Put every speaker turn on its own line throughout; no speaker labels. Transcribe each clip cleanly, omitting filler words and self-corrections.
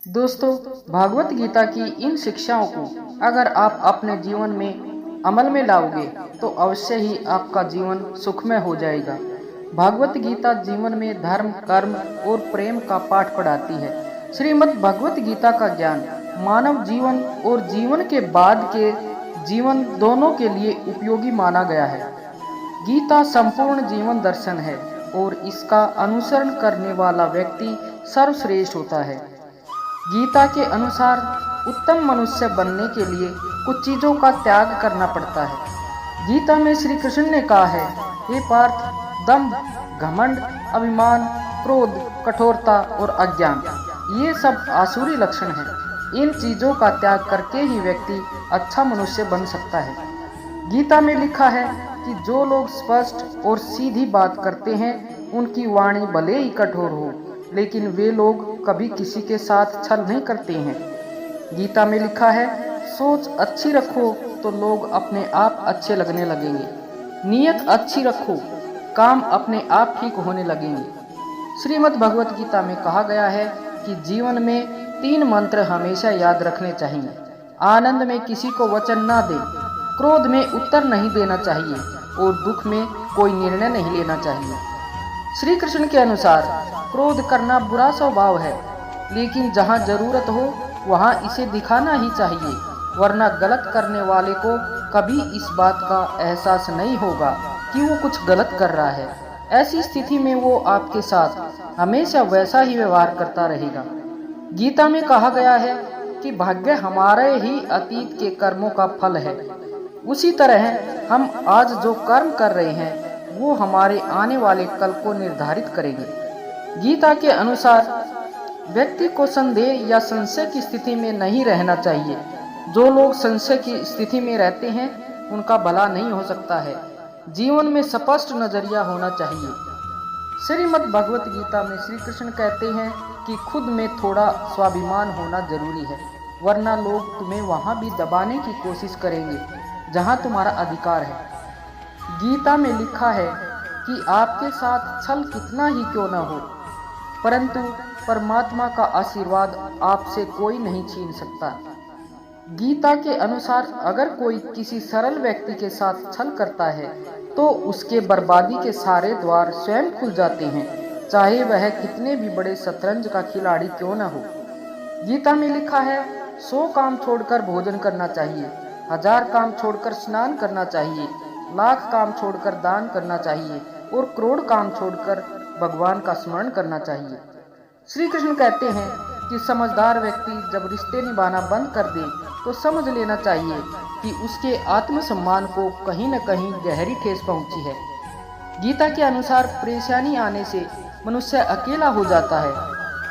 दोस्तों, भागवत गीता की इन शिक्षाओं को अगर आप अपने जीवन में अमल में लाओगे तो अवश्य ही आपका जीवन सुखमय हो जाएगा। भागवत गीता जीवन में धर्म, कर्म और प्रेम का पाठ पढ़ाती है। श्रीमद् भगवत गीता का ज्ञान मानव जीवन और जीवन के बाद के जीवन दोनों के लिए उपयोगी माना गया है। गीता संपूर्ण जीवन दर्शन है और इसका अनुसरण करने वाला व्यक्ति सर्वश्रेष्ठ होता है। गीता के अनुसार उत्तम मनुष्य बनने के लिए कुछ चीजों का त्याग करना पड़ता है। गीता में श्री कृष्ण ने कहा है, हे पार्थ, दंभ, घमंड, अभिमान, क्रोध, कठोरता और अज्ञान ये सब आसुरी लक्षण हैं। इन चीजों का त्याग करके ही व्यक्ति अच्छा मनुष्य बन सकता है। गीता में लिखा है कि जो लोग स्पष्ट और सीधी बात करते हैं उनकी वाणी भले ही कठोर हो, लेकिन वे लोग कभी किसी के साथ छल नहीं करते हैं। गीता में लिखा है, सोच अच्छी रखो तो लोग अपने आप अच्छे लगने लगेंगे। नीयत अच्छी रखो, काम अपने आप ठीक होने लगेंगे। श्रीमद् भगवत गीता में कहा गया है कि जीवन में 3 मंत्र हमेशा याद रखने चाहिए। आनंद में किसी को वचन ना दे, क्रोध में उत्तर नहीं देना चाहिए और दुख में कोई निर्णय नहीं लेना चाहिए। श्री कृष्ण के अनुसार क्रोध करना बुरा स्वभाव है, लेकिन जहाँ जरूरत हो वहाँ इसे दिखाना ही चाहिए, वरना गलत करने वाले को कभी इस बात का एहसास नहीं होगा कि वो कुछ गलत कर रहा है। ऐसी स्थिति में वो आपके साथ हमेशा वैसा ही व्यवहार करता रहेगा। गीता में कहा गया है कि भाग्य हमारे ही अतीत के कर्मों का फल है। उसी तरह हम आज जो कर्म कर रहे हैं वो हमारे आने वाले कल को निर्धारित करेंगे। गीता के अनुसार व्यक्ति को संदेह या संशय की स्थिति में नहीं रहना चाहिए। जो लोग संशय की स्थिति में रहते हैं उनका भला नहीं हो सकता है। जीवन में स्पष्ट नजरिया होना चाहिए। श्रीमद् भगवत गीता में श्री कृष्ण कहते हैं कि खुद में थोड़ा स्वाभिमान होना जरूरी है, वरना लोग तुम्हें वहां भी दबाने की कोशिश करेंगे जहां तुम्हारा अधिकार है। गीता में लिखा है कि आपके साथ छल कितना ही क्यों न हो, परंतु परमात्मा का आशीर्वाद आपसे कोई नहीं छीन सकता। गीता के अनुसार अगर कोई किसी सरल व्यक्ति के साथ छल करता है तो उसके बर्बादी के सारे द्वार स्वयं खुल जाते हैं, चाहे वह कितने भी बड़े शतरंज का खिलाड़ी क्यों न हो। गीता में लिखा है, 100 काम छोड़कर भोजन करना चाहिए, 1000 काम छोड़कर स्नान करना चाहिए, लाख काम छोड़कर दान करना चाहिए और करोड़ काम छोड़कर भगवान का स्मरण करना चाहिए। श्री कृष्ण कहते हैं कि समझदार व्यक्ति जब रिश्ते निभाना बंद कर दे तो समझ लेना चाहिए कि उसके आत्मसम्मान को कहीं न कहीं गहरी ठेस पहुंची है। गीता के अनुसार परेशानी आने से मनुष्य अकेला हो जाता है,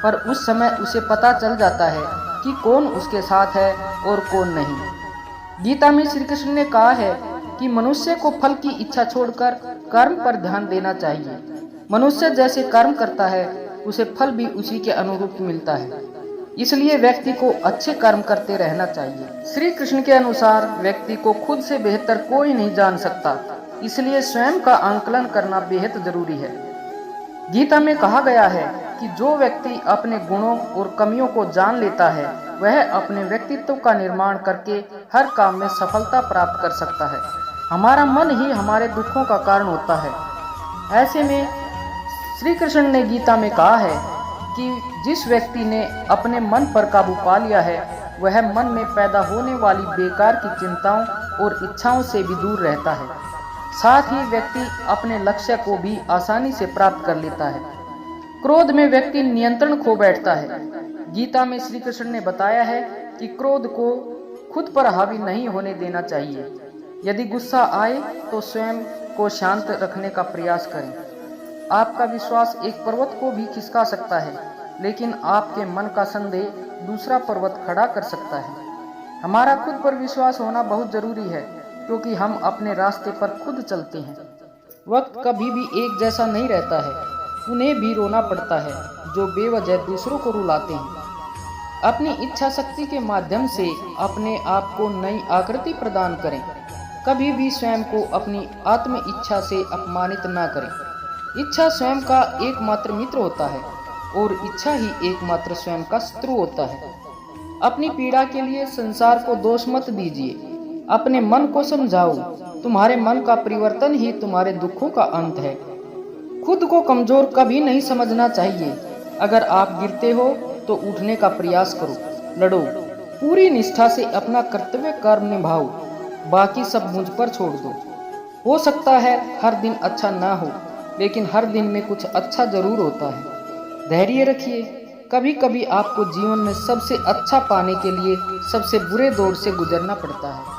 पर उस समय उसे पता चल जाता है कि कौन उसके साथ है और कौन नहीं। गीता में श्री कृष्ण ने कहा है कि मनुष्य को फल की इच्छा छोड़कर कर्म पर ध्यान देना चाहिए। मनुष्य जैसे कर्म करता है उसे फल भी उसी के अनुरूप मिलता है, इसलिए व्यक्ति को अच्छे कर्म करते रहना चाहिए। श्री कृष्ण के अनुसार व्यक्ति को खुद से बेहतर कोई नहीं जान सकता, इसलिए स्वयं का आंकलन करना बेहद जरूरी है। गीता में कहा गया है कि जो व्यक्ति अपने गुणों और कमियों को जान लेता है वह अपने व्यक्तित्व का निर्माण करके हर काम में सफलता प्राप्त कर सकता है। हमारा मन ही हमारे दुखों का कारण होता है। ऐसे में श्री कृष्ण ने गीता में कहा है कि जिस व्यक्ति ने अपने मन पर काबू पा लिया है वह मन में पैदा होने वाली बेकार की चिंताओं और इच्छाओं से भी दूर रहता है। साथ ही व्यक्ति अपने लक्ष्य को भी आसानी से प्राप्त कर लेता है। क्रोध में व्यक्ति नियंत्रण खो बैठता है। गीता में श्री कृष्ण ने बताया है कि क्रोध को खुद पर हावी नहीं होने देना चाहिए। यदि गुस्सा आए तो स्वयं को शांत रखने का प्रयास करें। आपका विश्वास एक पर्वत को भी खिसका सकता है, लेकिन आपके मन का संदेह दूसरा पर्वत खड़ा कर सकता है। हमारा खुद पर विश्वास होना बहुत जरूरी है, क्योंकि हम अपने रास्ते पर खुद चलते हैं। वक्त कभी भी एक जैसा नहीं रहता है, उन्हें भी रोना पड़ता है जो बेवजह दूसरों को रुलाते हैं। अपनी इच्छा शक्ति के माध्यम से अपने आप को नई आकृति प्रदान करें। कभी भी स्वयं को अपनी आत्म इच्छा से अपमानित ना करें। इच्छा स्वयं का एकमात्र मित्र होता है। और इच्छा ही एकमात्र स्वयं का शत्रु होता है। अपनी पीड़ा के लिए संसार को दोष मत दीजिए, अपने मन को समझाओ। तुम्हारे मन का परिवर्तन ही तुम्हारे दुखों का अंत है। खुद को कमजोर कभी नहीं समझना चाहिए। अगर आप गिरते हो तो उठने का प्रयास करो, लड़ो, पूरी निष्ठा से अपना कर्तव्य कर्म निभाओ, बाकी सब मुझ पर छोड़ दो। हो सकता है हर दिन अच्छा ना हो, लेकिन हर दिन में कुछ अच्छा जरूर होता है। धैर्य रखिए, कभी कभी आपको जीवन में सबसे अच्छा पाने के लिए सबसे बुरे दौर से गुजरना पड़ता है।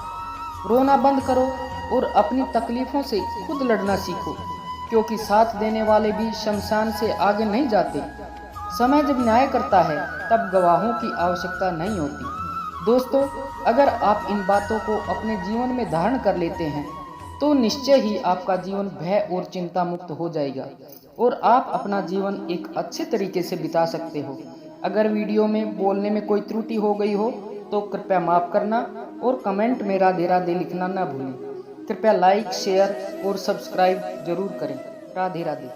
रोना बंद करो और अपनी तकलीफों से खुद लड़ना सीखो, क्योंकि साथ देने वाले भी शमशान से आगे नहीं जाते। समय जब न्याय करता है तब गवाहों की आवश्यकता नहीं होती। दोस्तों, अगर आप इन बातों को अपने जीवन में धारण कर लेते हैं तो निश्चय ही आपका जीवन भय और चिंता मुक्त हो जाएगा और आप अपना जीवन एक अच्छे तरीके से बिता सकते हो। अगर वीडियो में बोलने में कोई त्रुटि हो गई हो तो कृपया माफ़ करना और कमेंट में राधे राधे लिखना ना भूलें। कृपया लाइक, शेयर और सब्सक्राइब जरूर करें। राधे राधे।